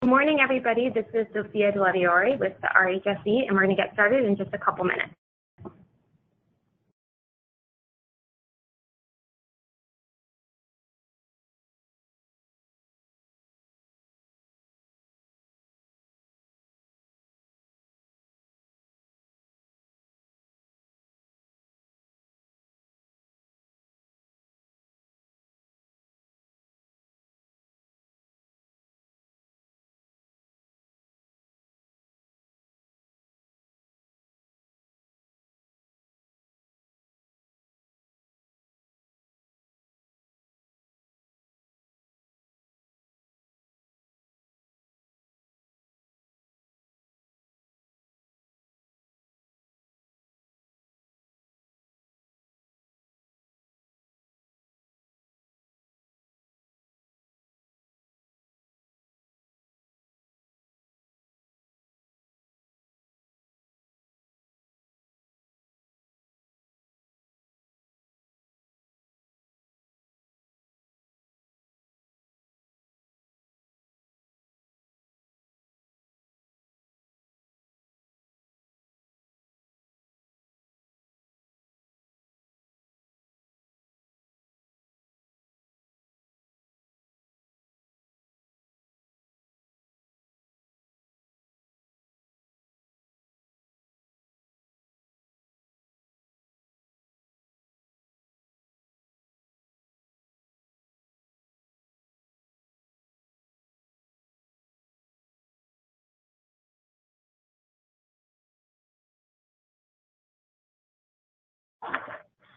Good morning, everybody. This is Sophia DeLevie-Orey with the RHSC, and we're going to get started in just a couple minutes.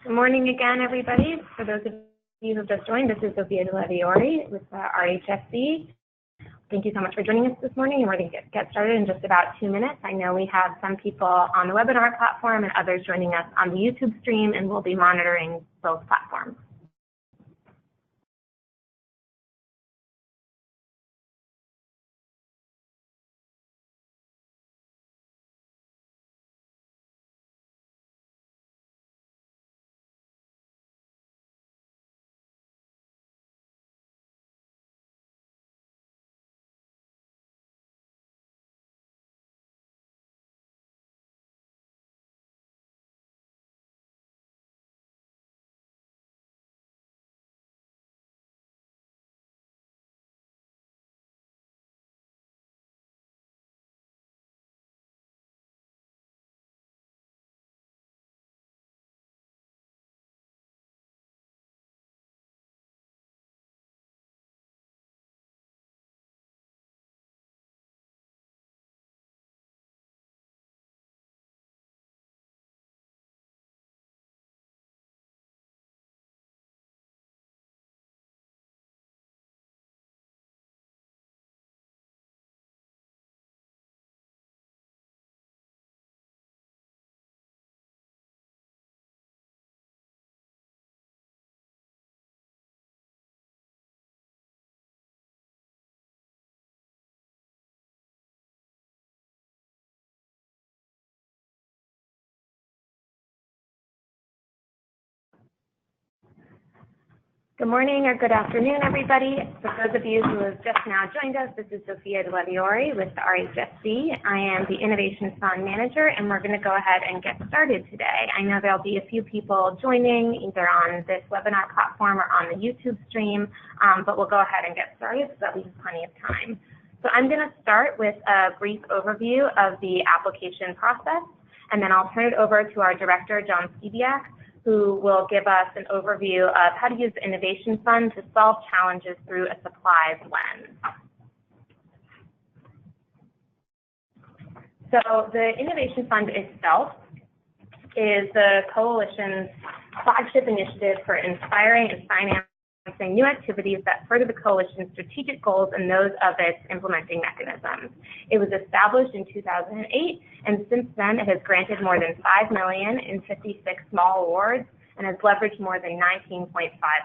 Good morning again, everybody. For those of you who have just joined, this is Sophia DeLevie-Orey with the RHSC. Thank you so much for joining us this morning, and we're going to get started in just about 2 minutes. I know we have some people on the webinar platform and others joining us on the YouTube stream, and we'll be monitoring both platforms. Good morning or good afternoon, everybody. For those of you who have just now joined us, this is Sophia DeLevie-Orey with the RHSC. I am the Innovation Fund Manager, and we're going to go ahead and get started today. I know there'll be a few people joining either on this webinar platform or on the YouTube stream, but we'll go ahead and get started so that we have plenty of time. So I'm going to start with a brief overview of the application process, and then I'll turn it over to our Director, John Skibiak, who will give us an overview of how to use the Innovation Fund to solve challenges through a supplies lens. So the Innovation Fund itself is the Coalition's flagship initiative for inspiring and financing new activities that further the Coalition's strategic goals and those of its implementing mechanisms. It was established in 2008, and since then it has granted more than $5 million in 56 small awards and has leveraged more than $19.5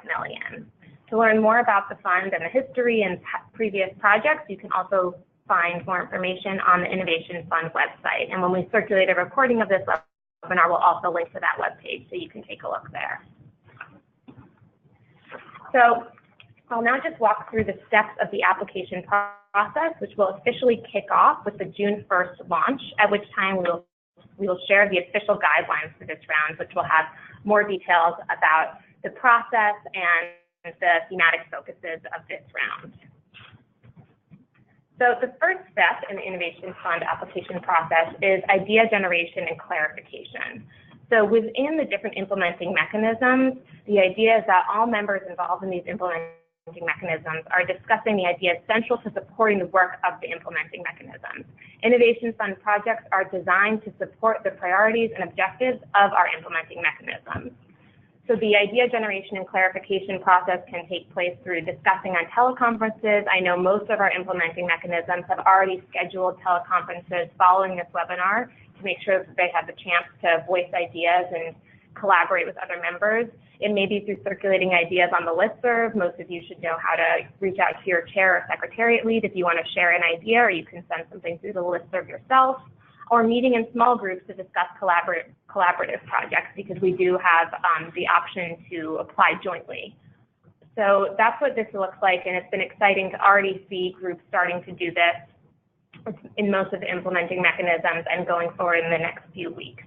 million. To learn more about the fund and the history and previous projects, you can also find more information on the Innovation Fund website. And when we circulate a recording of this webinar, we'll also link to that webpage so you can take a look there. So I'll now just walk through the steps of the application process, which will officially kick off with the June 1st launch, at which time we will share the official guidelines for this round, which will have more details about the process and the thematic focuses of this round. So the first step in the Innovation Fund application process is idea generation and clarification. So within the different implementing mechanisms, the idea is that all members involved in these implementing mechanisms are discussing the ideas central to supporting the work of the implementing mechanisms. Innovation Fund projects are designed to support the priorities and objectives of our implementing mechanisms. So the idea generation and clarification process can take place through discussing on teleconferences. I know most of our implementing mechanisms have already scheduled teleconferences following this webinar to make sure that they have the chance to voice ideas and collaborate with other members. It may be through circulating ideas on the listserv. Most of you should know how to reach out to your chair or secretariat lead if you want to share an idea, or you can send something through the listserv yourself, or meeting in small groups to discuss collaborative projects, because we do have the option to apply jointly. So that's what this looks like, and it's been exciting to already see groups starting to do this in most of the implementing mechanisms and going forward in the next few weeks.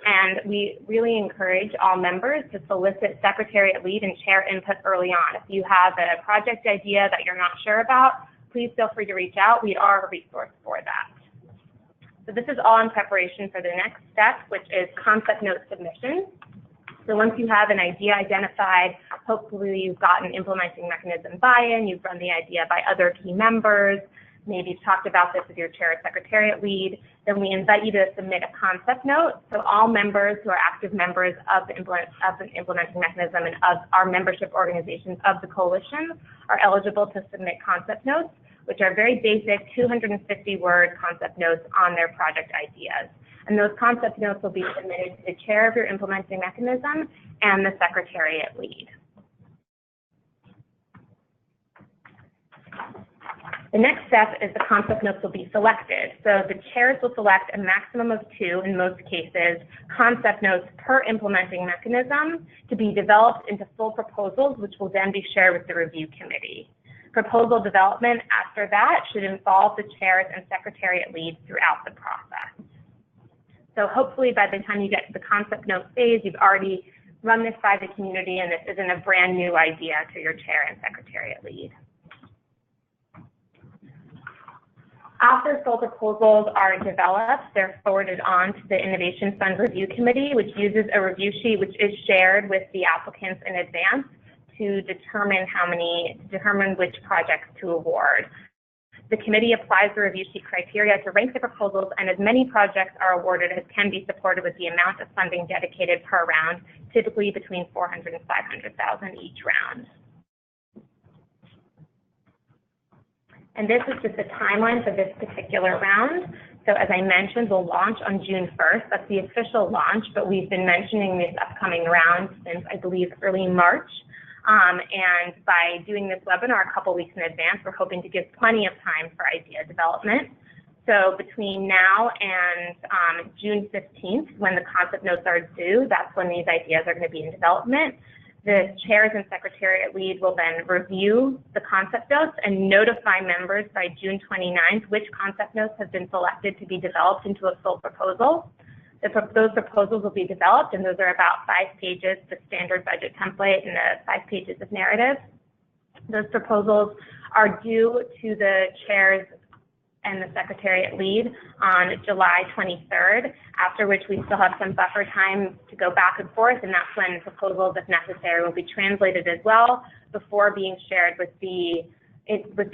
And we really encourage all members to solicit secretariat lead and chair input early on. If you have a project idea that you're not sure about, please feel free to reach out. We are a resource for that. So this is all in preparation for the next step, which is concept note submission. So once you have an idea identified, hopefully you've gotten implementing mechanism buy-in, you've run the idea by other key members, maybe you've talked about this with your chair or secretariat lead, then we invite you to submit a concept note. So all members who are active members of the implementing mechanism and of our membership organizations of the coalition are eligible to submit concept notes, which are very basic 250-word concept notes on their project ideas. And those concept notes will be submitted to the chair of your implementing mechanism and the secretariat lead. The next step is the concept notes will be selected. So the chairs will select a maximum of 2, in most cases, concept notes per implementing mechanism to be developed into full proposals, which will then be shared with the review committee. Proposal development after that should involve the chairs and secretariat leads throughout the process. So hopefully by the time you get to the concept note phase, you've already run this by the community and this isn't a brand new idea to your chair and secretariat lead. After full proposals are developed, they're forwarded on to the Innovation Fund Review Committee, which uses a review sheet which is shared with the applicants in advance to determine which projects to award. The committee applies the review sheet criteria to rank the proposals, and as many projects are awarded as can be supported with the amount of funding dedicated per round, typically between $400,000 and $500,000 each round. And this is just a timeline for this particular round. So as I mentioned, we'll launch on June 1st. That's the official launch, but we've been mentioning this upcoming round since, I believe, early March. And by doing this webinar a couple weeks in advance, we're hoping to give plenty of time for idea development. So between now and June 15th, when the concept notes are due, that's when these ideas are going to be in development. The chairs and secretariat lead will then review the concept notes and notify members by June 29th which concept notes have been selected to be developed into a full proposal. Those proposals will be developed, and those are about 5 pages, the standard budget template and the 5 pages of narrative. Those proposals are due to the chairs and the secretariat lead on July 23rd, after which we still have some buffer time to go back and forth, and that's when proposals, if necessary, will be translated as well before being shared with the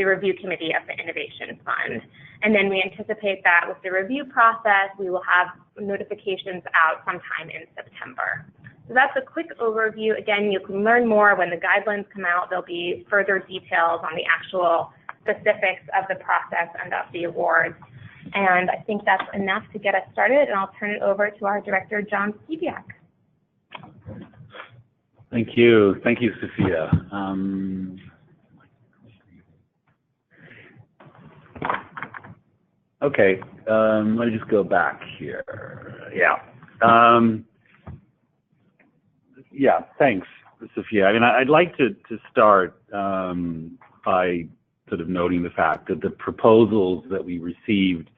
review committee of the Innovation Fund. And then we anticipate that with the review process, we will have notifications out sometime in September. So that's a quick overview. Again, you can learn more when the guidelines come out. There'll be further details on the actual specifics of the process and of the awards. And I think that's enough to get us started, and I'll turn it over to our director, John Skibiak. Thank you, Sophia. Okay, let me just go back here. Yeah, thanks. Sophia. I mean, I'd like to start by sort of noting the fact that the proposals that we received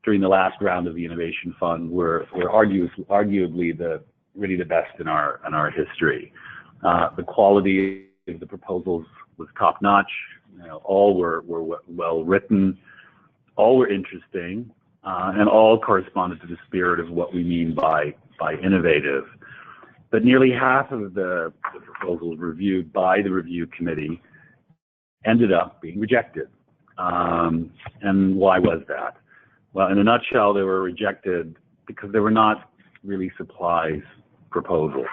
during the last round of the Innovation Fund were arguably really the best in our history. The quality of the proposals was top notch. You know, all were well written, all were interesting, and all corresponded to the spirit of what we mean by innovative. But nearly half of the proposals reviewed by the review committee ended up being rejected. And why was that? Well, in a nutshell, they were rejected because they were not really supplies proposals.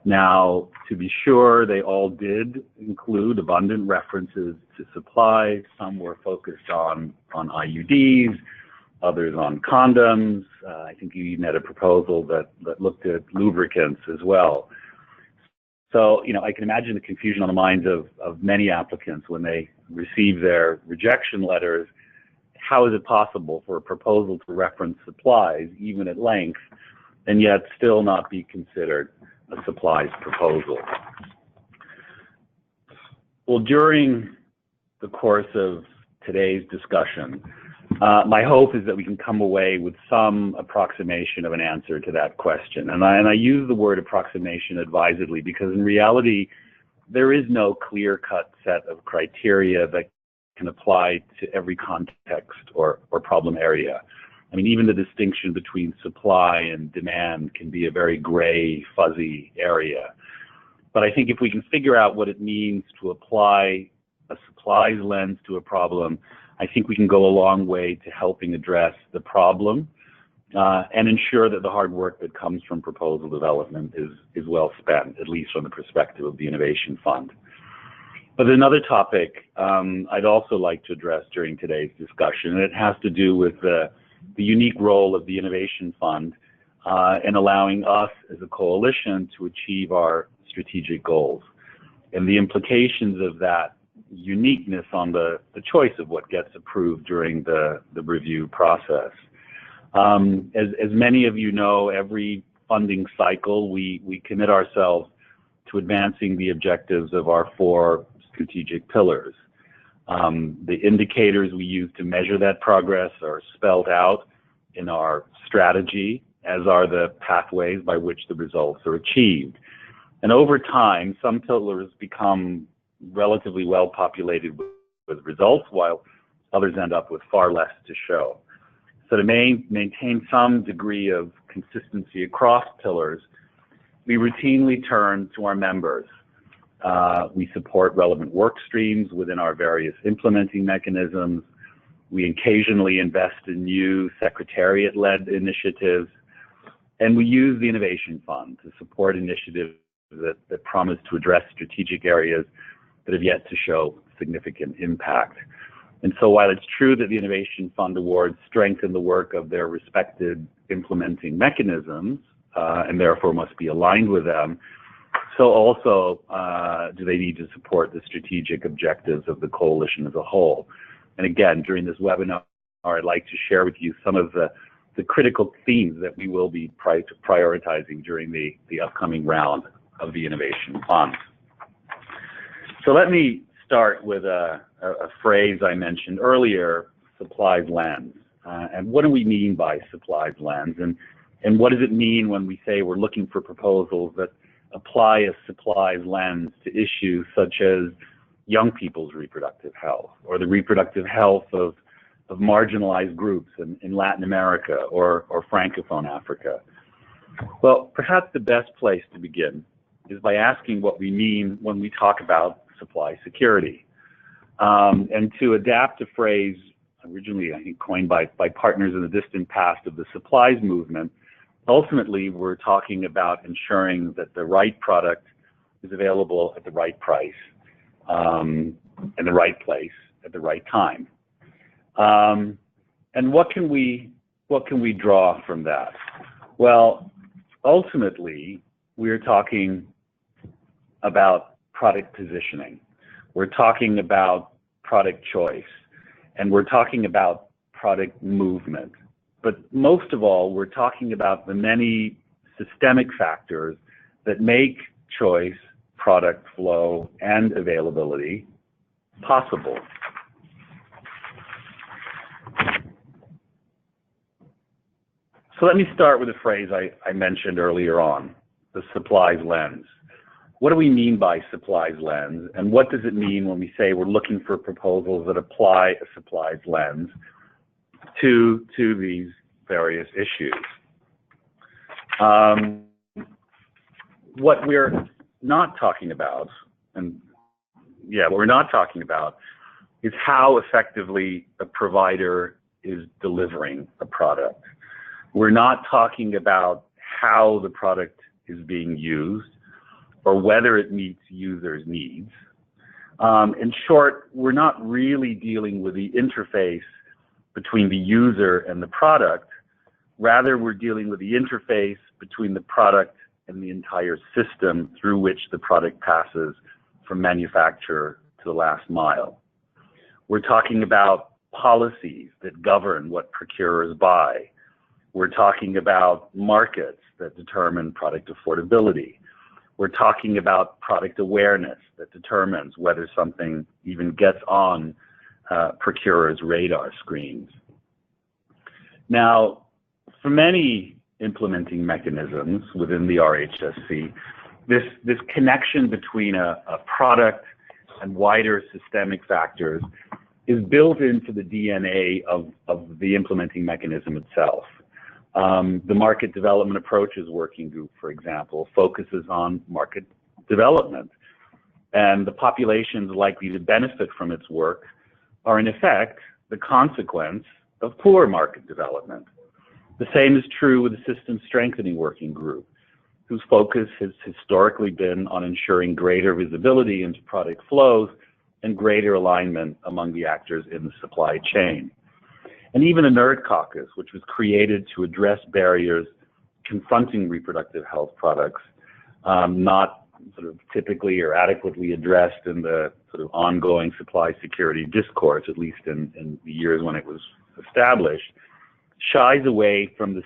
Now, to be sure, they all did include abundant references to supplies. Some were focused on IUDs, others on condoms. I think you even had a proposal that looked at lubricants as well. So, you know, I can imagine the confusion on the minds of many applicants when they receive their rejection letters. How is it possible for a proposal to reference supplies, even at length, and yet still not be considered a supplies proposal? Well, during the course of today's discussion, my hope is that we can come away with some approximation of an answer to that question. And I use the word approximation advisedly because in reality, there is no clear-cut set of criteria that can apply to every context or problem area. I mean, even the distinction between supply and demand can be a very gray, fuzzy area. But I think if we can figure out what it means to apply a supplies lens to a problem, I think we can go a long way to helping address the problem and ensure that the hard work that comes from proposal development is well spent, at least from the perspective of the Innovation Fund. But another topic I'd also like to address during today's discussion, and it has to do with the unique role of the Innovation Fund in allowing us as a coalition to achieve our strategic goals and the implications of that uniqueness on the choice of what gets approved during the review process. As many of you know, every funding cycle we commit ourselves to advancing the objectives of our 4 strategic pillars. The indicators we use to measure that progress are spelled out in our strategy, as are the pathways by which the results are achieved. And over time, some pillars become relatively well populated with results, while others end up with far less to show. So to maintain some degree of consistency across pillars, we routinely turn to our members. We support relevant work streams within our various implementing mechanisms. We occasionally invest in new secretariat-led initiatives, and we use the Innovation Fund to support initiatives that promise to address strategic areas that have yet to show significant impact. And so while it's true that the Innovation Fund awards strengthen the work of their respected implementing mechanisms, and therefore must be aligned with them, so also do they need to support the strategic objectives of the coalition as a whole. And again, during this webinar, I'd like to share with you some of the critical themes that we will be prioritizing during the upcoming round of the Innovation Fund. So let me start with a phrase I mentioned earlier, supplies lens. And what do we mean by supplies lens? And what does it mean when we say we're looking for proposals that apply a supplies lens to issues such as young people's reproductive health, or the reproductive health of marginalized groups in Latin America or Francophone Africa? Well, perhaps the best place to begin is by asking what we mean when we talk about supply security. And to adapt a phrase originally, I think, coined by partners in the distant past of the supplies movement, ultimately we're talking about ensuring that the right product is available at the right price, in the right place, at the right time. And what can we draw from that? Well, ultimately, we're talking about product positioning. We're talking about product choice, and we're talking about product movement. But most of all, we're talking about the many systemic factors that make choice product flow and availability possible. So let me start with a phrase I mentioned earlier on, the supplies lens. What do we mean by supplies lens, and what does it mean when we say we're looking for proposals that apply a supplies lens to these various issues? What we're not talking about, what we're not talking about is how effectively a provider is delivering a product. We're not talking about how the product is being used or whether it meets users' needs. In short, we're not really dealing with the interface between the user and the product. Rather, we're dealing with the interface between the product and the entire system through which the product passes from manufacturer to the last mile. We're talking about policies that govern what procurers buy. We're talking about markets that determine product affordability. We're talking about product awareness that determines whether something even gets on procurers' radar screens. Now, for many implementing mechanisms within the RHSC, this connection between a product and wider systemic factors is built into the DNA of the implementing mechanism itself. The Market Development Approaches Working Group, for example, focuses on market development, and the populations likely to benefit from its work are in effect the consequence of poor market development. The same is true with the System Strengthening Working Group, whose focus has historically been on ensuring greater visibility into product flows and greater alignment among the actors in the supply chain. And even a Nerd Caucus, which was created to address barriers confronting reproductive health products, not sort of typically or adequately addressed in the sort of ongoing supply security discourse, at least in the years when it was established, shies away from the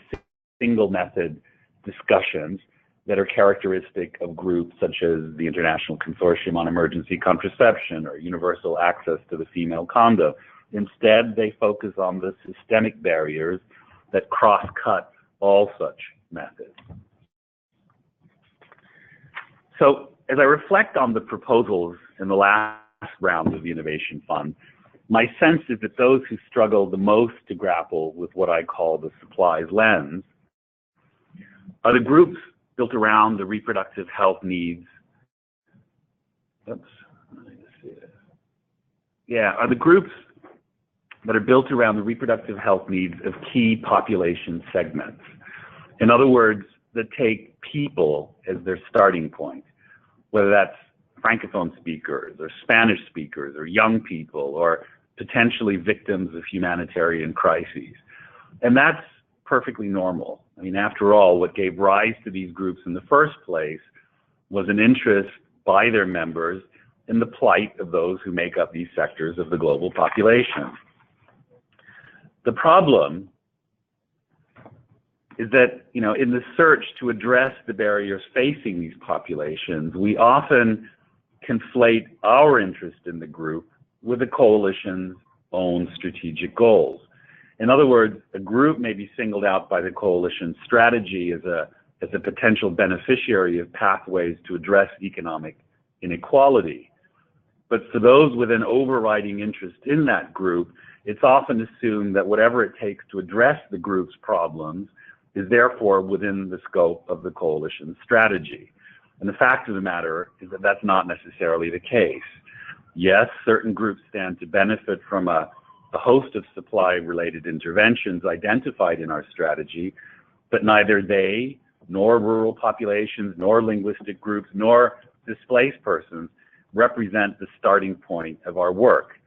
single method discussions that are characteristic of groups such as the International Consortium on Emergency Contraception or Universal Access to the Female Condom. Instead, they focus on the systemic barriers that cross-cut all such methods. So, as I reflect on the proposals in the last round of the Innovation Fund, my sense is that those who struggle the most to grapple with what I call the supplies lens are the groups built around the reproductive health needs. Are the groups that are built around the reproductive health needs of key population segments. In other words, that take people as their starting point, whether that's Francophone speakers or Spanish speakers or young people or potentially victims of humanitarian crises. And that's perfectly normal. I mean, after all, what gave rise to these groups in the first place was an interest by their members in the plight of those who make up these sectors of the global population. The problem is that, in the search to address the barriers facing these populations, we often conflate our interest in the group with the coalition's own strategic goals. In other words, a group may be singled out by the coalition's strategy as a potential beneficiary of pathways to address economic inequality. But for those with an overriding interest in that group, it's often assumed that whatever it takes to address the group's problems is therefore within the scope of the coalition's strategy. And the fact of the matter is that that's not necessarily the case. Yes, certain groups stand to benefit from a host of supply-related interventions identified in our strategy, but neither they, nor rural populations, nor linguistic groups, nor displaced persons represent the starting point of our work,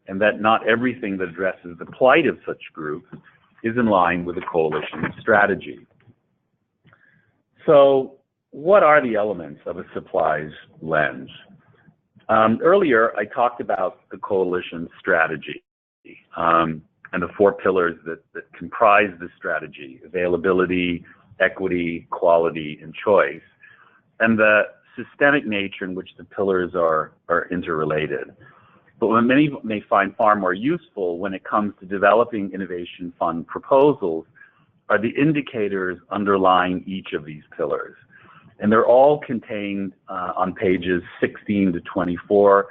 and that not everything that addresses the plight of such groups is in line with the coalition's strategy. So, what are the elements of a supplies lens? Earlier, I talked about the coalition's strategy and the four pillars that comprise the strategy: availability, equity, quality, and choice. And the systemic nature in which the pillars are interrelated. But what many may find far more useful when it comes to developing innovation fund proposals are the indicators underlying each of these pillars. And they're all contained on pages 16 to 24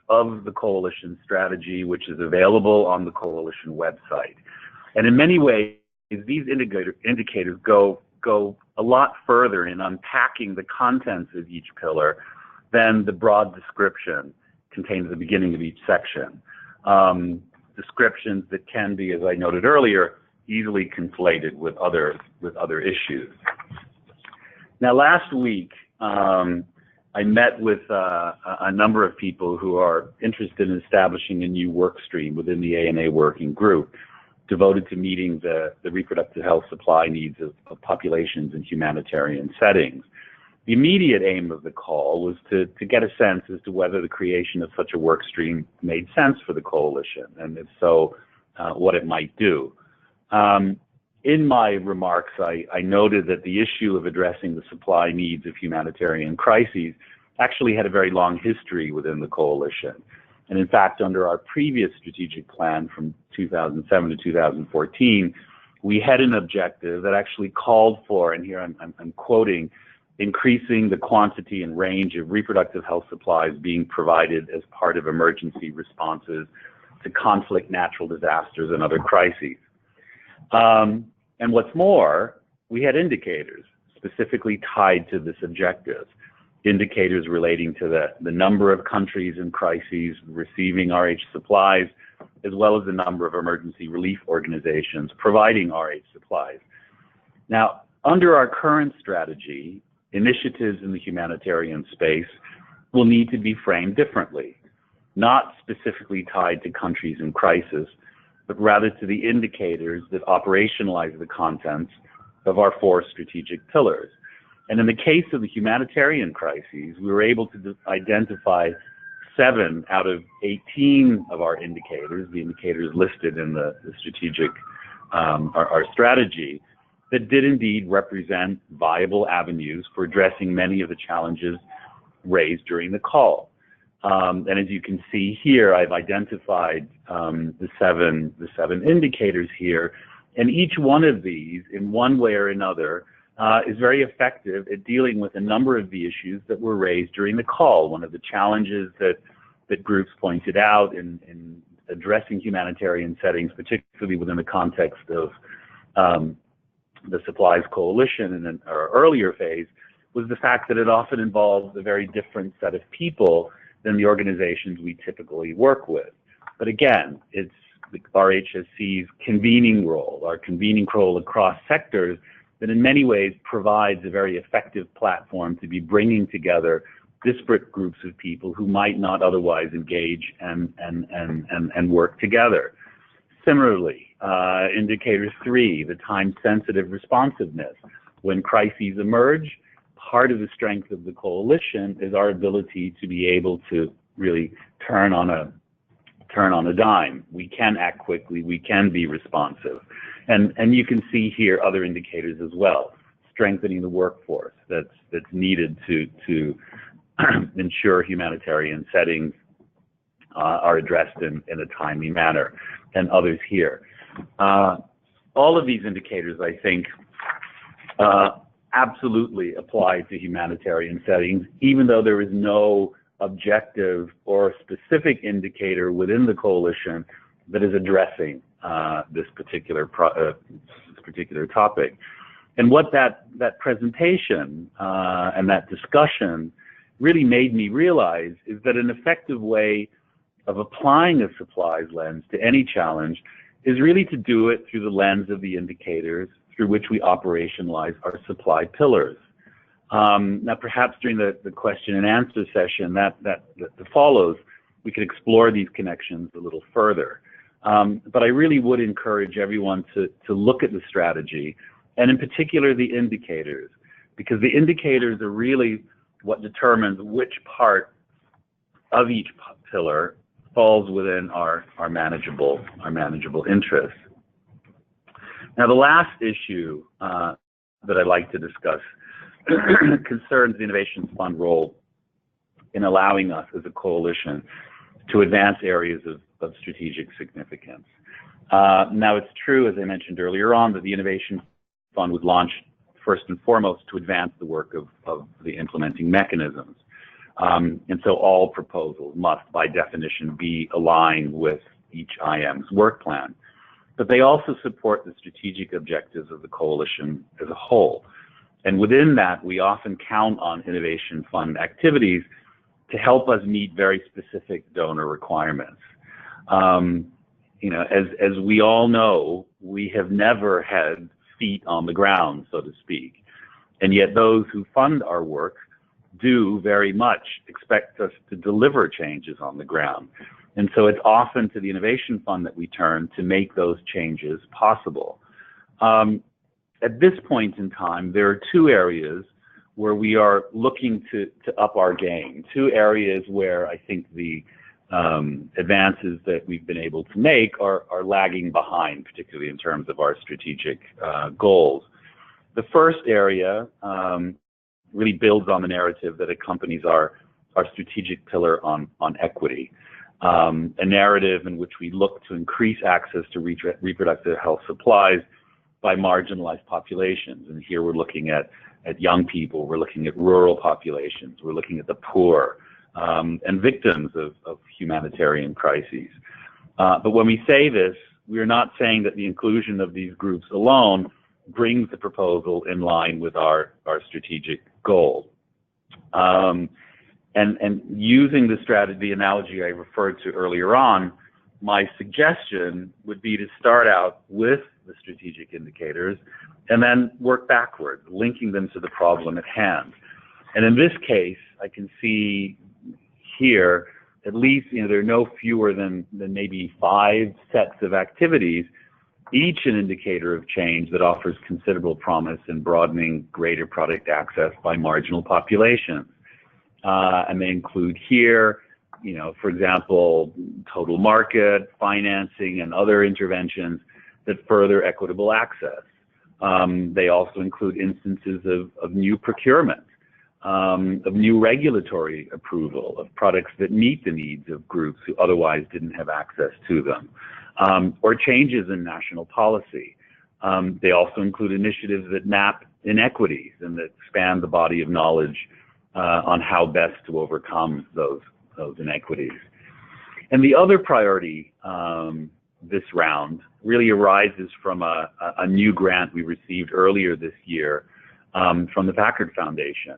of the Coalition strategy, which is available on the Coalition website. And in many ways, these indicators go a lot further in unpacking the contents of each pillar than the broad description contained at the beginning of each section. Descriptions that can be, as I noted earlier, easily conflated with other issues. Now, last week, I met with a number of people who are interested in establishing a new work stream within the ANA working group devoted to meeting the reproductive health supply needs of populations in humanitarian settings. The immediate aim of the call was to get a sense as to whether the creation of such a work stream made sense for the coalition, and if so, what it might do. In my remarks, I noted that the issue of addressing the supply needs of humanitarian crises actually had a very long history within the coalition. And in fact, under our previous strategic plan from 2007 to 2014, we had an objective that actually called for, and here I'm quoting, increasing the quantity and range of reproductive health supplies being provided as part of emergency responses to conflict, natural disasters, and other crises. And what's more, we had indicators specifically tied to this objective, indicators relating to the number of countries in crises receiving RH supplies, as well as the number of emergency relief organizations providing RH supplies. Now, under our current strategy, initiatives in the humanitarian space will need to be framed differently, not specifically tied to countries in crisis, but rather to the indicators that operationalize the contents of our 4 strategic pillars. And in the case of the humanitarian crises, we were able to identify 7 out of 18 of our indicators, the indicators listed in the strategic, our strategy, that did indeed represent viable avenues for addressing many of the challenges raised during the call. And as you can see here, I've identified the seven indicators here, and each one of these, in one way or another, is very effective at dealing with a number of the issues that were raised during the call. One of the challenges that groups pointed out in addressing humanitarian settings, particularly within the context of the Supplies Coalition in our earlier phase, was the fact that it often involves a very different set of people than the organizations we typically work with. But again, it's the RHSC's convening role, our convening role across sectors, that in many ways provides a very effective platform to be bringing together disparate groups of people who might not otherwise engage and work together. Similarly, indicator 3, the time-sensitive responsiveness. When crises emerge, part of the strength of the coalition is our ability to be able to really turn on a dime. We can act quickly, we can be responsive. And you can see here other indicators as well, strengthening the workforce that's needed to ensure humanitarian settings are addressed in a timely manner, and others here. All of these indicators, I think, absolutely apply to humanitarian settings, even though there is no objective or specific indicator within the coalition that is addressing this particular topic. And what that presentation and that discussion really made me realize is that an effective way of applying a supplies lens to any challenge is really to do it through the lens of the indicators through which we operationalize our supply pillars. Now, perhaps during the question and answer session that follows, we could explore these connections a little further. But I really would encourage everyone to look at the strategy, and in particular the indicators, because the indicators are really what determines which part of each pillar falls within our manageable interests. Now, the last issue that I'd like to discuss concerns the Innovation Fund role in allowing us as a coalition to advance areas of strategic significance. Now, it's true, as I mentioned earlier on, that the Innovation Fund was launched first and foremost to advance the work of the implementing mechanisms. And so all proposals must, by definition, be aligned with each IM's work plan. But they also support the strategic objectives of the coalition as a whole. And within that, we often count on Innovation Fund activities to help us meet very specific donor requirements. As we all know, we have never had feet on the ground, so to speak. And yet those who fund our work do very much expect us to deliver changes on the ground. And so it's often to the Innovation Fund that we turn to make those changes possible. At this point in time, there are two areas where we are looking to up our game, two areas where I think the advances that we've been able to make are lagging behind, particularly in terms of our strategic goals. The first area really builds on the narrative that accompanies our strategic pillar on equity, a narrative in which we look to increase access to reproductive health supplies by marginalized populations. And here we're looking at young people, we're looking at rural populations, we're looking at the poor, and victims of humanitarian crises. But when we say this, we're not saying that the inclusion of these groups alone brings the proposal in line with our strategic goal. And using the analogy I referred to earlier on, my suggestion would be to start out with the strategic indicators and then work backwards, linking them to the problem at hand. And in this case, I can see here, at least, there are no fewer than maybe 5 sets of activities, each an indicator of change that offers considerable promise in broadening greater product access by marginal populations. And they include here, for example, total market, financing, and other interventions that further equitable access. They also include instances of new procurement, of new regulatory approval of products that meet the needs of groups who otherwise didn't have access to them, or changes in national policy. They also include initiatives that map inequities and that expand the body of knowledge on how best to overcome those inequities. And the other priority this round really arises from a new grant we received earlier this year from the Packard Foundation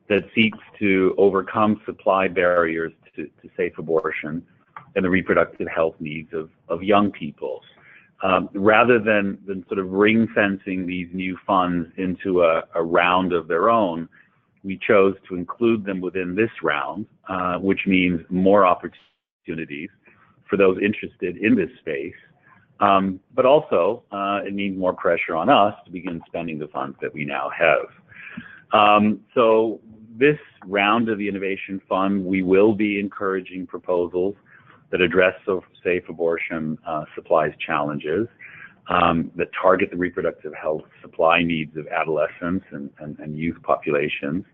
that seeks to overcome supply barriers to safe abortion and the reproductive health needs of young people. Rather than sort of ring fencing these new funds into a round of their own, we chose to include them within this round, which means more opportunities for those interested in this space. But also, it means more pressure on us to begin spending the funds that we now have. So this round of the Innovation Fund, we will be encouraging proposals that address safe abortion supplies challenges, that target the reproductive health supply needs of adolescents and youth populations,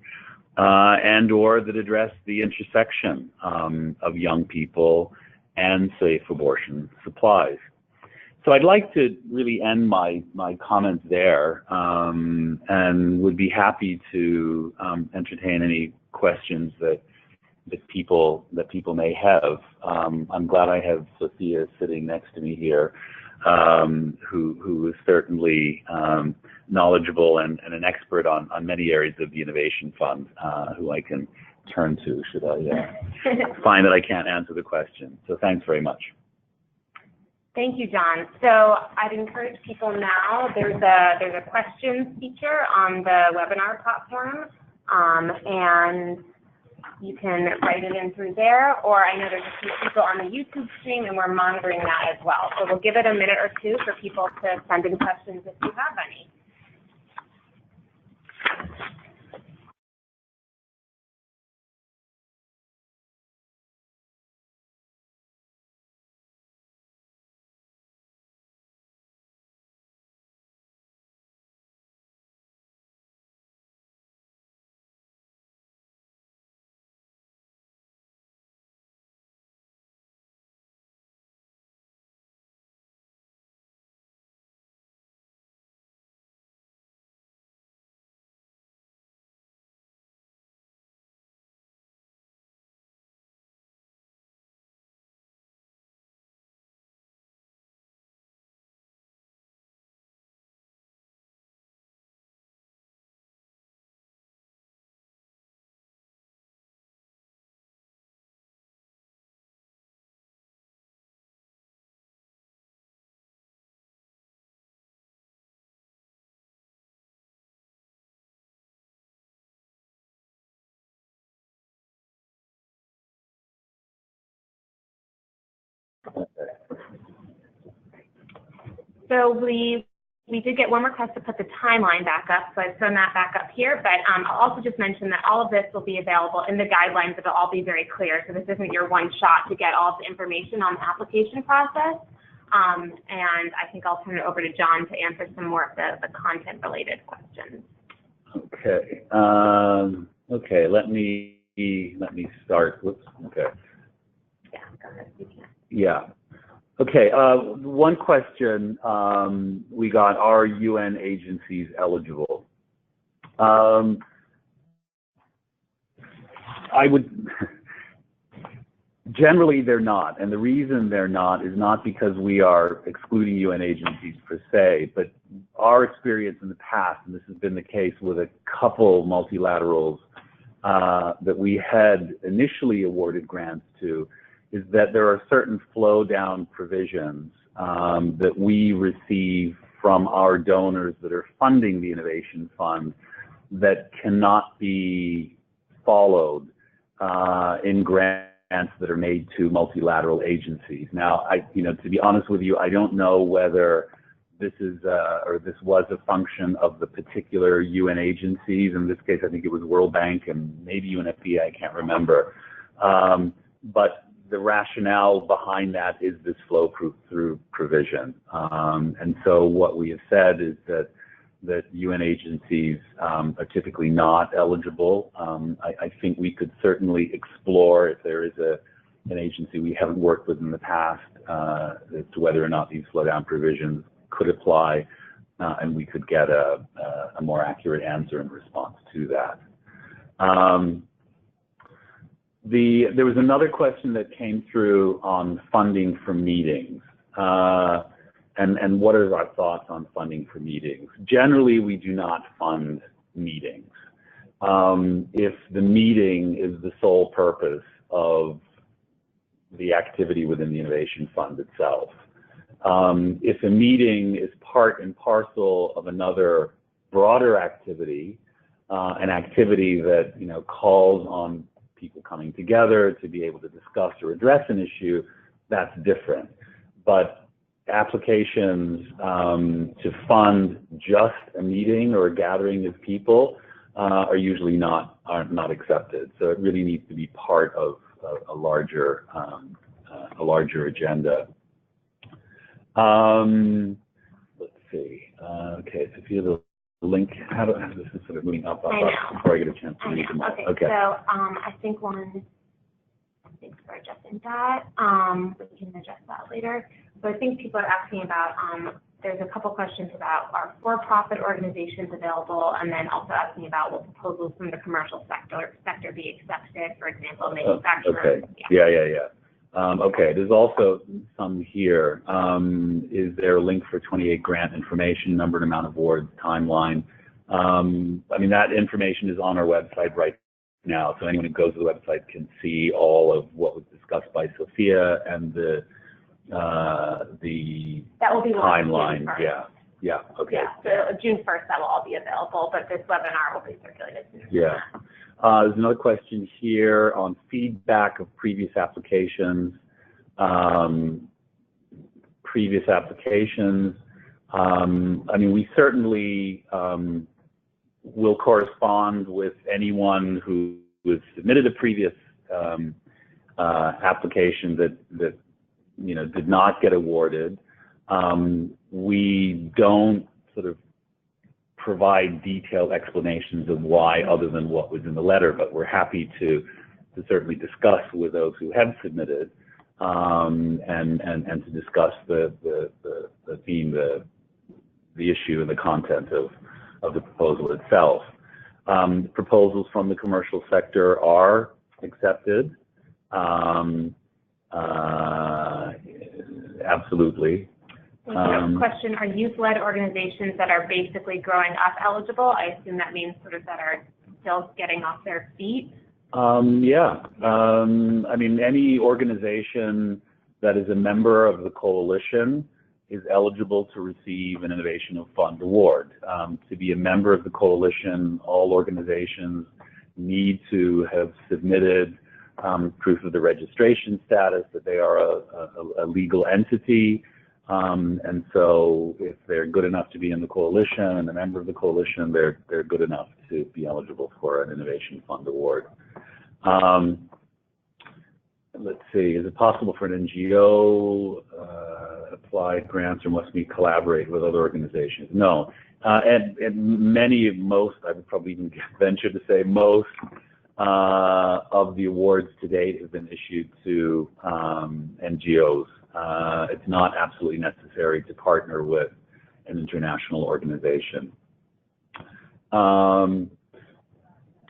and or that address the intersection of young people and safe abortion supplies. So I'd like to really end my comments there, and would be happy to entertain any questions that people may have. I'm glad I have Sophia sitting next to me here, who is certainly knowledgeable and an expert on many areas of the Innovation Fund, who I can turn to should I find that I can't answer the question. So thanks very much. Thank you, John. So I'd encourage people now, there's a questions feature on the webinar platform, and you can write it in through there, or I know there's a few people on the YouTube stream and we're monitoring that as well. So we'll give it a minute or two for people to send in questions if you have any. So we did get one request to put the timeline back up, so I've thrown that back up here, but I'll also just mention that all of this will be available in the guidelines. It'll all be very clear, so this isn't your one shot to get all of the information on the application process. And I think I'll turn it over to John to answer some more of the content-related questions. Okay. Okay. Let me start. Whoops. Okay. Yeah. Go ahead. You can. Yeah. Okay. One question we got: are UN agencies eligible? I would. Generally, they're not, and the reason they're not is not because we are excluding UN agencies per se, but our experience in the past, and this has been the case with a couple multilaterals that we had initially awarded grants to, is that there are certain flow-down provisions that we receive from our donors that are funding the Innovation Fund that cannot be followed in grants that are made to multilateral agencies. Now, to be honest with you, I don't know whether this is or this was a function of the particular UN agencies. In this case, I think it was World Bank and maybe UNFPA, I can't remember. But the rationale behind that is this flow-through provision. And so what we have said is that UN agencies are typically not eligible. I think we could certainly explore if there is an agency we haven't worked with in the past as to whether or not these flow-down provisions could apply, and we could get a more accurate answer in response to that. There was another question that came through on funding for meetings. And what are our thoughts on funding for meetings? Generally, we do not fund meetings. If the meeting is the sole purpose of the activity within the Innovation Fund itself. If a meeting is part and parcel of another broader activity, an activity that calls on people coming together to be able to discuss or address an issue, that's different. But applications to fund just a meeting or a gathering of people are usually not accepted. So it really needs to be part of a larger agenda. Let's see. Okay, Sophia, the link. How this is sort of moving up before I get a chance to read them all. Okay. So I think thanks for addressing that. We can address that later. So I think people are asking about, there's a couple questions about are for-profit organizations available, and then also asking about will proposals from the commercial sector be accepted, for example, manufacturers. Okay. Yeah. Okay, there's also some here. Is there a link for 28 grant information, number and amount of awards, timeline? I mean, that information is on our website right now, so anyone who goes to the website can see all of what was discussed by Sophia and the that will be timeline. Yeah. Okay. Yeah. So June 1st, that will all be available, but this webinar will be circulated soon. Yeah. There's another question here on feedback of previous applications. I mean, we certainly will correspond with anyone who has submitted a previous application that did not get awarded. We don't sort of provide detailed explanations of why other than what was in the letter, but we're happy to certainly discuss with those who have submitted and to discuss the theme, the issue and the content of the proposal itself. Proposals from the commercial sector are accepted. Absolutely. Question, are youth-led organizations that are basically growing up eligible? I assume that means sort of that are still getting off their feet. Yeah. I mean, any organization that is a member of the coalition is eligible to receive an Innovation Fund award. To be a member of the coalition, all organizations need to have submitted proof of the registration status, that they are a legal entity, And so if they're good enough to be in the coalition and a member of the coalition, they're good enough to be eligible for an Innovation Fund award. Let's see, is it possible for an NGO apply grants, or must we collaborate with other organizations? No. And most, I would probably even venture to say most of the awards to date have been issued to NGOs. It's not absolutely necessary to partner with an international organization.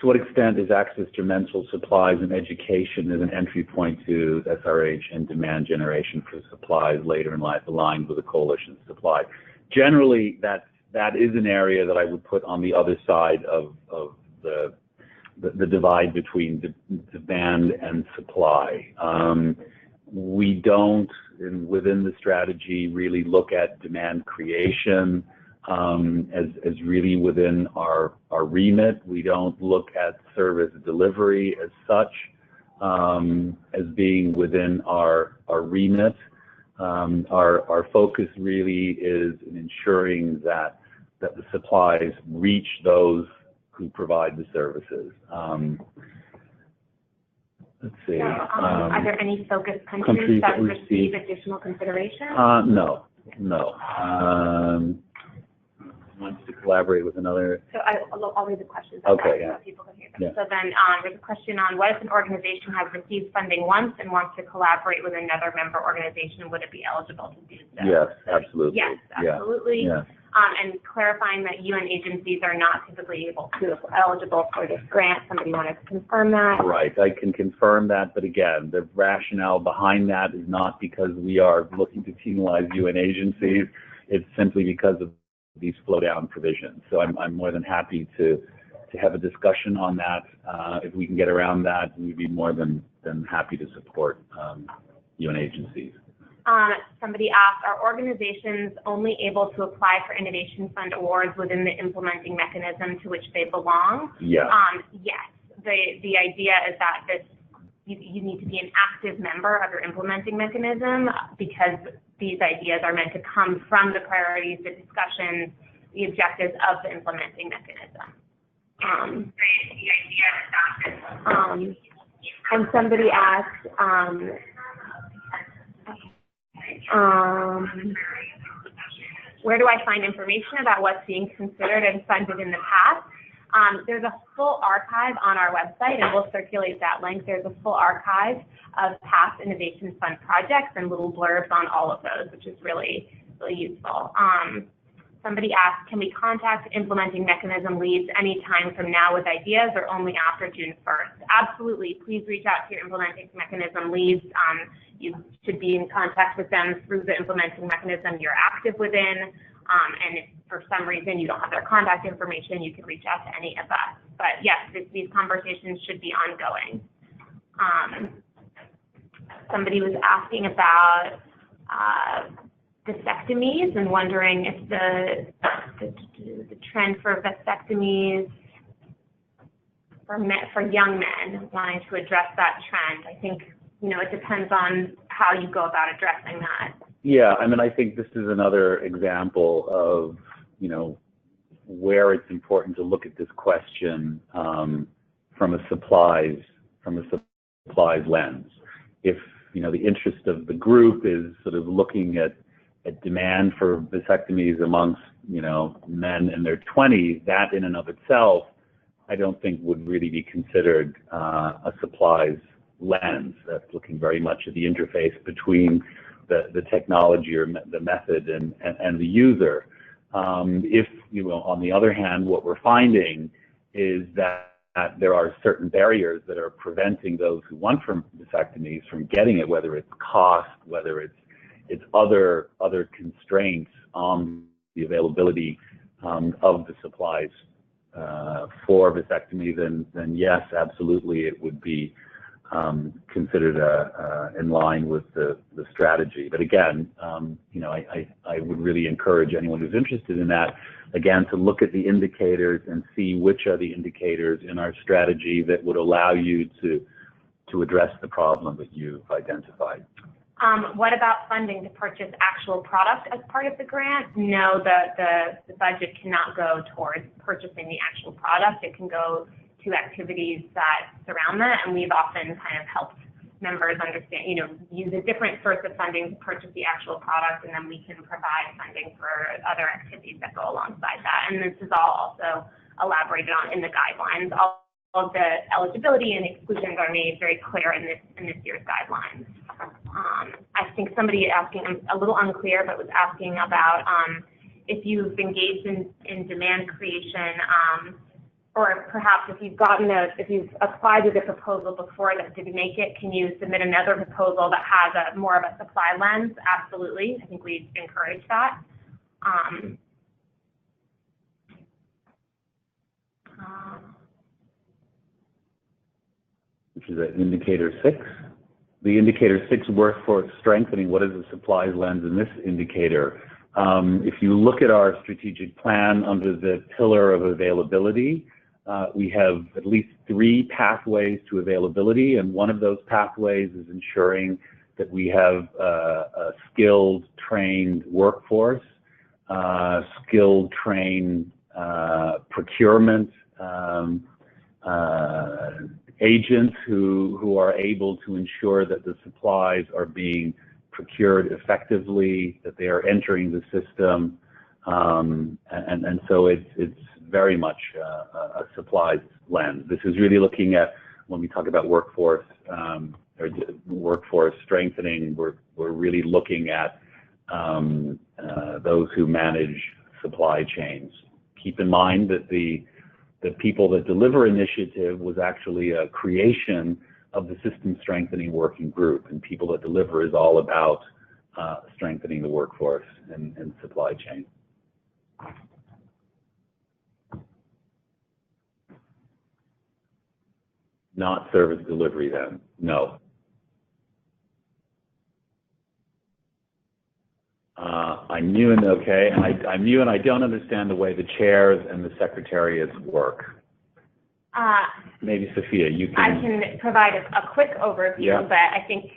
To what extent is access to mental supplies and education as an entry point to SRH and demand generation for supplies later in life aligned with the coalition supply? Generally, that is an area that I would put on the other side of the divide between demand and supply. We don't, within the strategy, really look at demand creation as really within our remit. We don't look at service delivery as such as being within our remit. Our focus really is in ensuring that the supplies reach those who provide the services. Let's see. Are there any focus countries that receive additional consideration? No. Wants to collaborate with another. So I'll read the questions. Okay, yeah. So people can hear them. Yeah. So then there's a question on what if an organization has received funding once and wants to collaborate with another member organization, would it be eligible to do so? Yes, absolutely. Yes, absolutely. Yeah. And clarifying that UN agencies are not typically eligible for this grant. Somebody wanted to confirm that. Right, I can confirm that, but again, the rationale behind that is not because we are looking to penalize UN agencies. It's simply because of these flow down provisions. So I'm more than happy to have a discussion on that. If we can get around that, we'd be more than happy to support UN agencies. Somebody asked, are organizations only able to apply for Innovation Fund awards within the implementing mechanism to which they belong? Yes. Yes. The idea is that you need to be an active member of your implementing mechanism, because these ideas are meant to come from the priorities, the discussions, the objectives of the implementing mechanism. And somebody asked, where do I find information about what's being considered and funded in the past? There's a full archive on our website, and we'll circulate that link. There's a full archive of past Innovation Fund projects and little blurbs on all of those, which is really, really useful. Somebody asked, can we contact implementing mechanism leads anytime from now with ideas, or only after June 1st? Absolutely. Please reach out to your implementing mechanism leads. You should be in contact with them through the implementing mechanism you're active within. And if for some reason you don't have their contact information, you can reach out to any of us. But yes, these conversations should be ongoing. Somebody was asking about vasectomies and wondering if the trend for vasectomies for young men, wanting to address that trend. I think, it depends on how you go about addressing that. Yeah, I think this is another example of, where it's important to look at this question from a supplies lens. If, the interest of the group is sort of looking at demand for vasectomies amongst, men in their 20s, that in and of itself, I don't think would really be considered a supplies lens. That's looking very much at the interface between the technology or the method and the user. If, on the other hand, what we're finding is that there are certain barriers that are preventing those who want vasectomies from getting it, whether it's cost, whether it's other constraints on the availability of the supplies for vasectomy, then yes, absolutely, it would be considered in line with the strategy. But again, I would really encourage anyone who's interested in that, again, to look at the indicators and see which are the indicators in our strategy that would allow you to address the problem that you've identified. What about funding to purchase actual product as part of the grant? No, the budget cannot go towards purchasing the actual product. It can go to activities that surround that, and we've often kind of helped members understand, use a different source of funding to purchase the actual product, and then we can provide funding for other activities that go alongside that. And this is all also elaborated on in the guidelines. All of the eligibility and exclusions are made very clear in this year's guidelines. I think somebody asking, I'm a little unclear, but was asking about if you've engaged in demand creation, or perhaps if you've applied to the proposal before that didn't make it, can you submit another proposal that has more of a supply lens? Absolutely. I think we encourage that. Which is indicator 6. The indicator 6, workforce strengthening. What is the supplies lens in this indicator? If you look at our strategic plan under the pillar of availability, we have at least 3 pathways to availability, and one of those pathways is ensuring that we have a skilled, trained workforce, skilled, trained procurement agents who are able to ensure that the supplies are being procured effectively, that they are entering the system, and so it's very much a supplies lens. This is really looking at, when we talk about workforce or workforce strengthening, we're really looking at those who manage supply chains. Keep in mind that the People That Deliver initiative was actually a creation of the System Strengthening Working Group, and People That Deliver is all about strengthening the workforce and supply chain. Not service delivery then, no. I'm new and okay, and I'm new and I don't understand the way the chairs and the secretariats work. Maybe Sophia, you can. I can provide a quick overview, yeah. But I think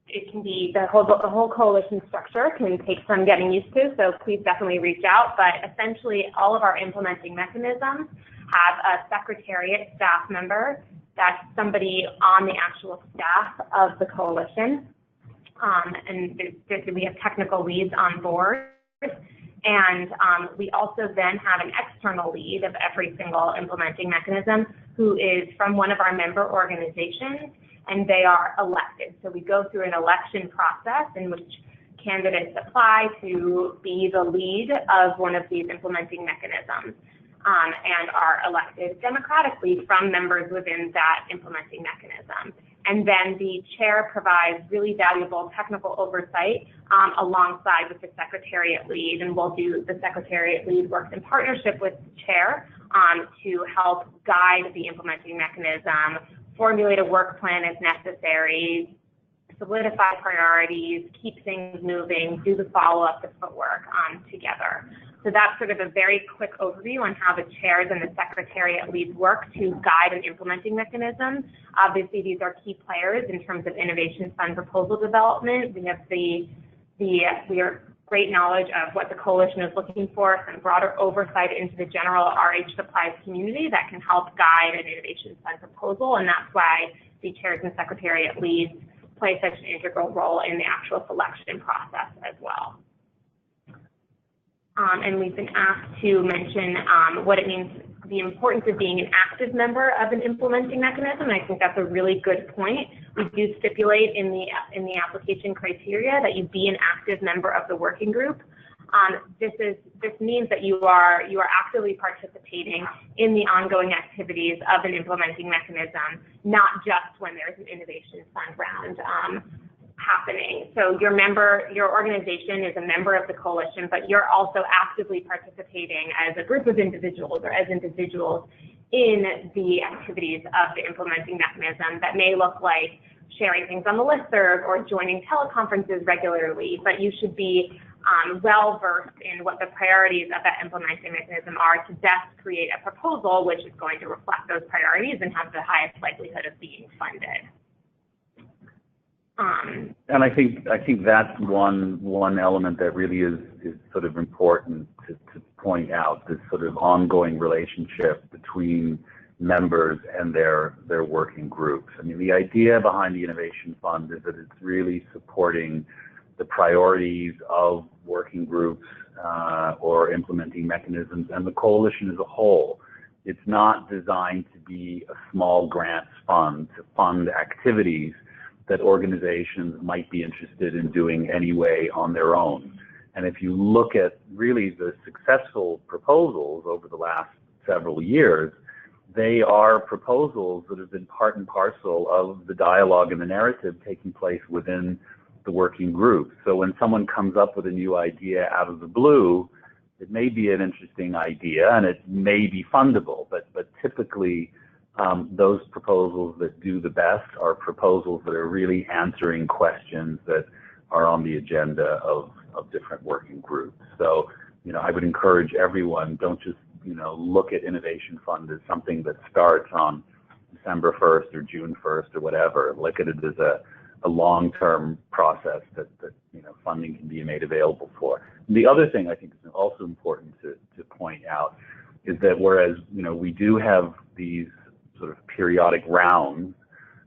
it can be the whole coalition structure can take some getting used to. So please definitely reach out. But essentially, all of our implementing mechanisms have a secretariat staff member. That's somebody on the actual staff of the coalition. And we have technical leads on board. And we also then have an external lead of every single implementing mechanism who is from one of our member organizations, and they are elected. So we go through an election process in which candidates apply to be the lead of one of these implementing mechanisms. And are elected democratically from members within that implementing mechanism. And then the chair provides really valuable technical oversight alongside with the secretariat lead, and the secretariat lead works in partnership with the chair to help guide the implementing mechanism, formulate a work plan as necessary, solidify priorities, keep things moving, do the follow-up, the footwork together. So that's sort of a very quick overview on how the chairs and the secretariat leads work to guide an implementing mechanism. Obviously, these are key players in terms of innovation fund proposal development. We have we are great knowledge of what the coalition is looking for, some broader oversight into the general RH supplies community that can help guide an innovation fund proposal, and that's why the chairs and secretariat leads play such an integral role in the actual selection process as well. And we've been asked to mention what it means, the importance of being an active member of an implementing mechanism. And I think that's a really good point. We do stipulate in the application criteria that you be an active member of the working group. This means that you are actively participating in the ongoing activities of an implementing mechanism, not just when there's an innovation fund round happening. So your organization is a member of the coalition, but you're also actively participating as a group of individuals or as individuals in the activities of the implementing mechanism that may look like sharing things on the listserv or joining teleconferences regularly, but you should be well-versed in what the priorities of that implementing mechanism are to best create a proposal which is going to reflect those priorities and have the highest likelihood of being funded. And I think that's one element that really is sort of important to point out, this sort of ongoing relationship between members and their working groups. I mean, the idea behind the Innovation Fund is that it's really supporting the priorities of working groups or implementing mechanisms and the coalition as a whole. It's not designed to be a small grants fund to fund activities that organizations might be interested in doing anyway on their own. And if you look at really the successful proposals over the last several years, they are proposals that have been part and parcel of the dialogue and the narrative taking place within the working group. So when someone comes up with a new idea out of the blue, it may be an interesting idea and it may be fundable, but typically those proposals that do the best are proposals that are really answering questions that are on the agenda of different working groups. So, I would encourage everyone, don't just, look at Innovation Fund as something that starts on December 1st or June 1st or whatever. Look at it as a long-term process that funding can be made available for. And the other thing I think is also important to point out is that whereas, we do have these sort of periodic rounds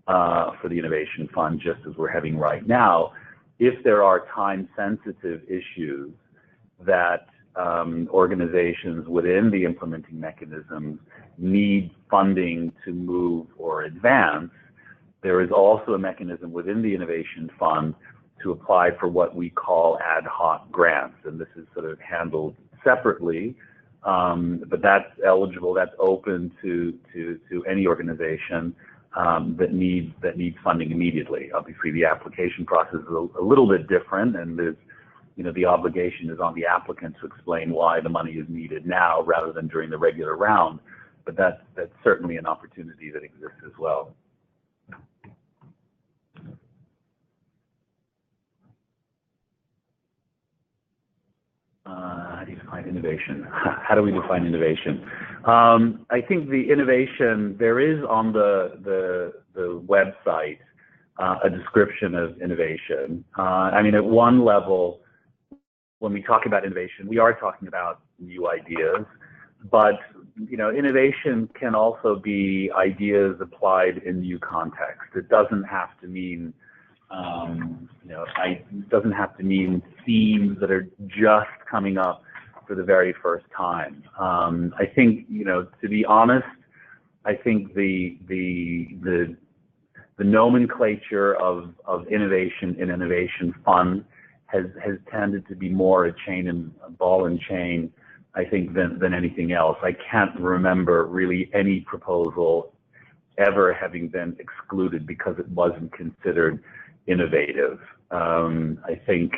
for the Innovation Fund, just as we're having right now, if there are time-sensitive issues that organizations within the implementing mechanisms need funding to move or advance, there is also a mechanism within the Innovation Fund to apply for what we call ad hoc grants. And this is sort of handled separately, but that's eligible, that's open to any organization that needs funding immediately. Obviously, the application process is a little bit different, and there's, the obligation is on the applicant to explain why the money is needed now rather than during the regular round. But that's certainly an opportunity that exists as well. How do you define innovation? How do we define innovation? I think the innovation, there is on the website a description of innovation. I mean, at one level, when we talk about innovation, we are talking about new ideas, but innovation can also be ideas applied in new context. It doesn't have to mean it doesn't have to mean themes that are just coming up for the very first time. I think, to be honest, I think the nomenclature of innovation in Innovation Fund has tended to be more a ball and chain, I think, than anything else. I can't remember really any proposal ever having been excluded because it wasn't considered innovative. I think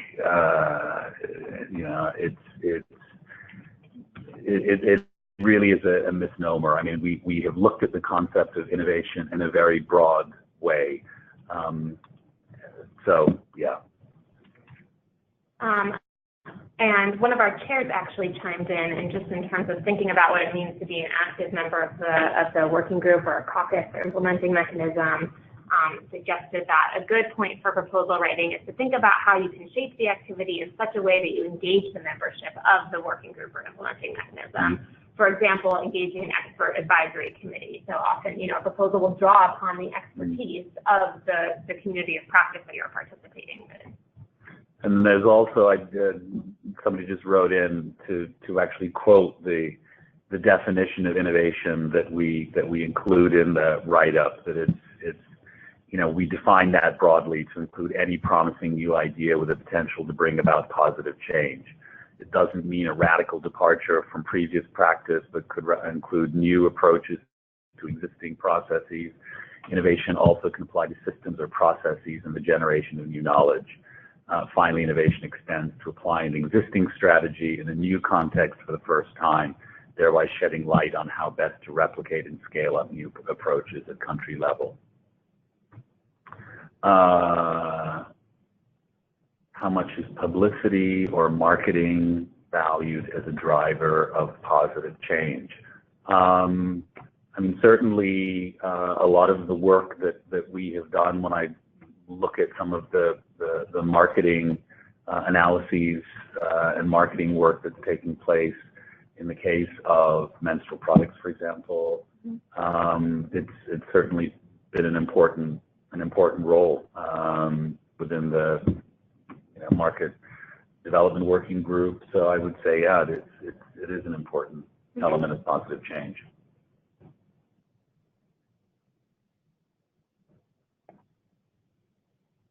it really is a misnomer. I mean, we have looked at the concept of innovation in a very broad way. So yeah. And one of our chairs actually chimed in, and just in terms of thinking about what it means to be an active member of the working group or a caucus or implementing mechanism, suggested that a good point for proposal writing is to think about how you can shape the activity in such a way that you engage the membership of the working group or implementing mechanism. For example, engaging an expert advisory committee. So often, a proposal will draw upon the expertise of the community of practice that you're participating in. And there's also, somebody just wrote in to actually quote the definition of innovation that we include in the write-up, that it's we define that broadly to include any promising new idea with the potential to bring about positive change. It doesn't mean a radical departure from previous practice, but could include new approaches to existing processes. Innovation also can apply to systems or processes and the generation of new knowledge. Finally, innovation extends to applying an existing strategy in a new context for the first time, thereby shedding light on how best to replicate and scale up new approaches at country level. How much is publicity or marketing valued as a driver of positive change? I mean, certainly a lot of the work that we have done when look at some of the marketing analyses and marketing work that's taking place in the case of menstrual products, for example. It's certainly been an important role within the market development working group. So I would say, yeah, it is an important element of positive change.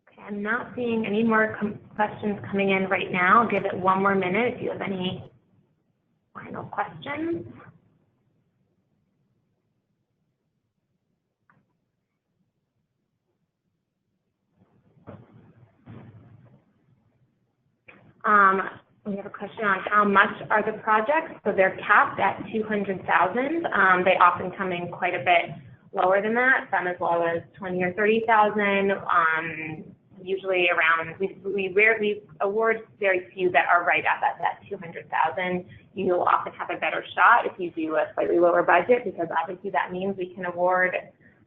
Okay, I'm not seeing any more questions coming in right now. I'll give it one more minute if you have any final questions. We have a question on how much are the projects. So they're capped at 200,000. They often come in quite a bit lower than that, some as low as 20 or 30,000. Usually around, we rarely award very few that are right at that 200,000. You'll often have a better shot if you do a slightly lower budget, because obviously that means we can award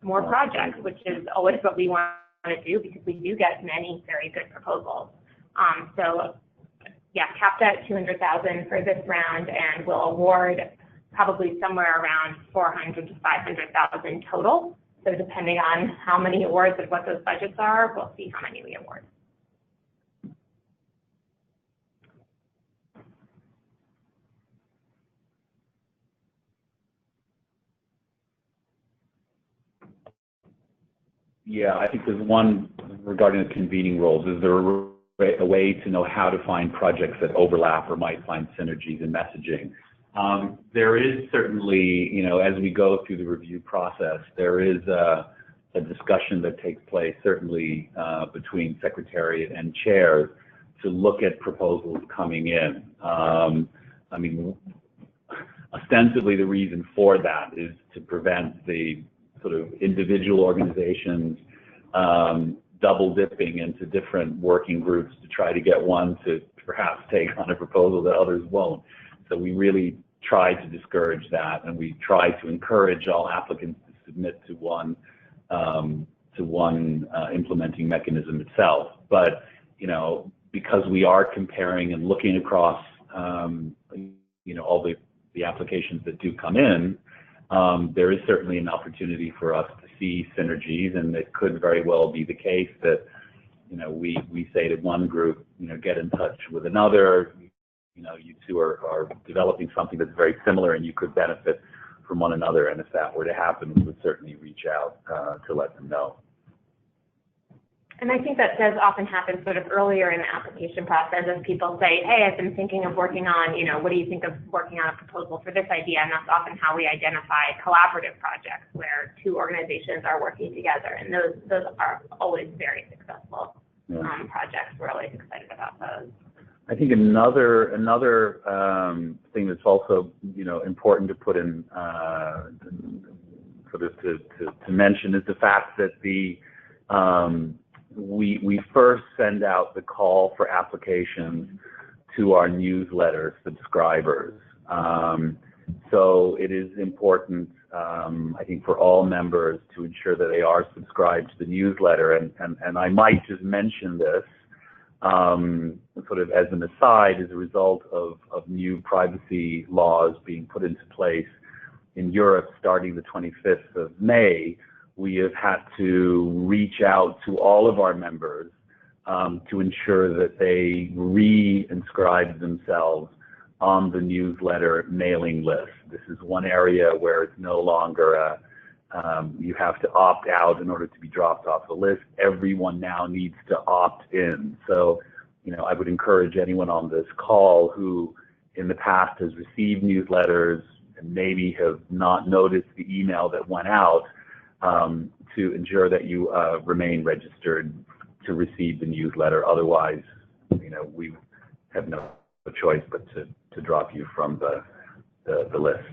more projects, which is always what we want to do, because we do get many very good proposals. So yeah, capped at 200,000 for this round, and we'll award probably somewhere around 400 to 500,000 total. So depending on how many awards and what those budgets are, we'll see how many we award. Yeah, I think there's one regarding the convening roles. Is there a way to know how to find projects that overlap or might find synergies in messaging? There is certainly, as we go through the review process, there is a discussion that takes place, certainly between Secretariat and chairs, to look at proposals coming in. I mean, ostensibly the reason for that is to prevent the sort of individual organizations double dipping into different working groups to try to get one to perhaps take on a proposal that others won't. So we really try to discourage that, and we try to encourage all applicants to submit to one implementing mechanism itself. But because we are comparing and looking across all the applications that do come in, there is certainly an opportunity for us to see synergies, and it could very well be the case that we say to one group, get in touch with another. You two are developing something that's very similar, and you could benefit from one another. And if that were to happen, we would certainly reach out to let them know. And I think that does often happen sort of earlier in the application process, as people say, hey, I've been thinking of working on, what do you think of working on a proposal for this idea? And that's often how we identify collaborative projects where two organizations are working together. And those are always very successful projects. We're always excited about those. I think another thing that's also important to put in sort of to mention is the fact that we first send out the call for applications to our newsletter subscribers. So it is important, I think, for all members to ensure that they are subscribed to the newsletter. And I might just mention this sort of as an aside, as a result of new privacy laws being put into place in Europe starting the 25th of May, we have had to reach out to all of our members to ensure that they re-inscribe themselves on the newsletter mailing list. This is one area where it's no longer you have to opt out in order to be dropped off the list. Everyone now needs to opt in. So, I would encourage anyone on this call who in the past has received newsletters and maybe have not noticed the email that went out, to ensure that you remain registered to receive the newsletter. Otherwise, we have no choice but to drop you from the list.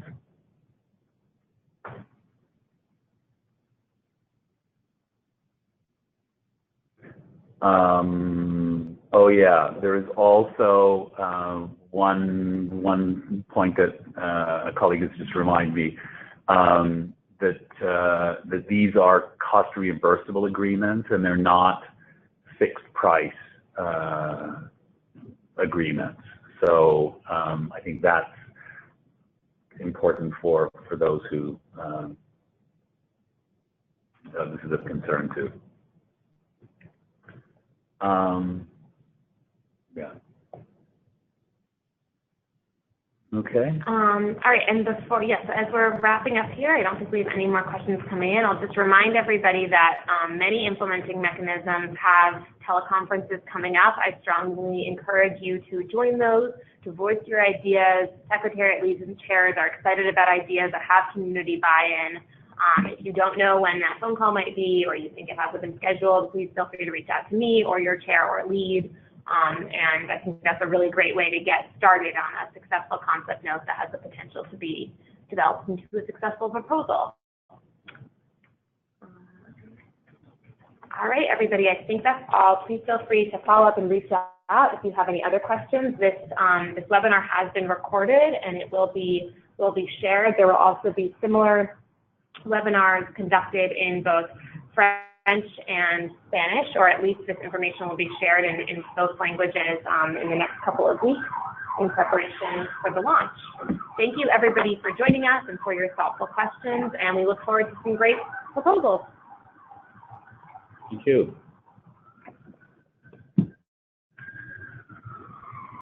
Oh yeah, there is also one point that a colleague has just reminded me that these are cost reimbursable agreements, and they're not fixed price agreements. So I think that's important for those who this is of concern to. Yeah. Okay. All right, and before, yes, as we're wrapping up here, I don't think we have any more questions coming in. I'll just remind everybody that many implementing mechanisms have teleconferences coming up. I strongly encourage you to join those, to voice your ideas. Secretariat leads and chairs are excited about ideas that have community buy-in. If you don't know when that phone call might be, or you think it hasn't been scheduled, please feel free to reach out to me or your chair or lead. And I think that's a really great way to get started on a successful concept note that has the potential to be developed into a successful proposal. All right, everybody, I think that's all. Please feel free to follow up and reach out if you have any other questions. This webinar has been recorded and it will be shared. There will also be similar webinars conducted in both French and Spanish, or at least this information will be shared in both languages in the next couple of weeks in preparation for the launch. Thank you, everybody, for joining us and for your thoughtful questions, and we look forward to some great proposals. Thank you.